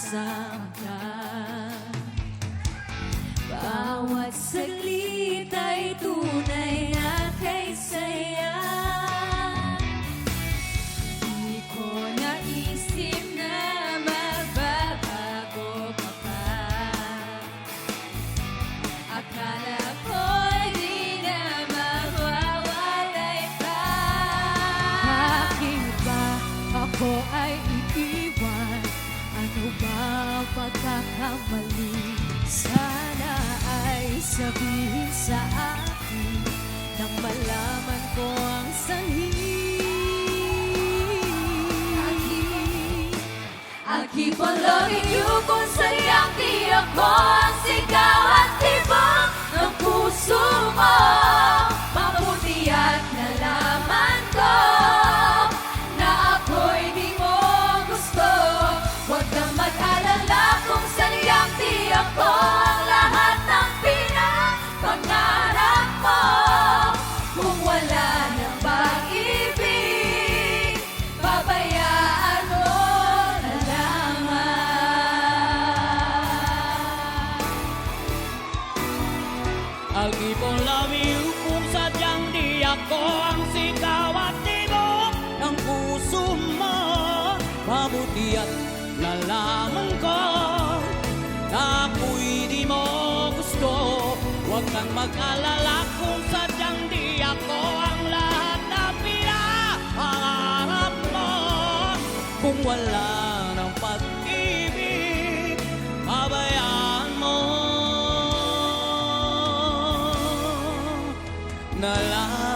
kasama ka. Bawat saglit ay tunay na kay saya. Di ko naisip na magbabago ka pa. Akala ko'y di na mawawalay pa. Bakit ba ako ay iiwan? Ano ba ang pagkakamali? Sana ay sabihin sa akin nang malaman ko ang sanhi. I'll keep on loving you kung sadyang di ako ang sigaw at tibok ng puso mo. Mabuti at nalaman ko na ako'y di mo gusto. Huwag kang mag-alala kung sadyang di ako ang lahat ng pinagpangarap mo. Kung wala ng pag-ibig, pabayaan mo na lamang. I'll keep on loving you kung sadyang di ako ang sigaw at tibok ng puso mo. Mabuti at nalaman ko na ako'y di mo gusto. Huwag kang mag-alala kung sadyang di ako ang lahat na pinapangarap mo. Kung wala ng pag-ibig, pabayaan mo na lang.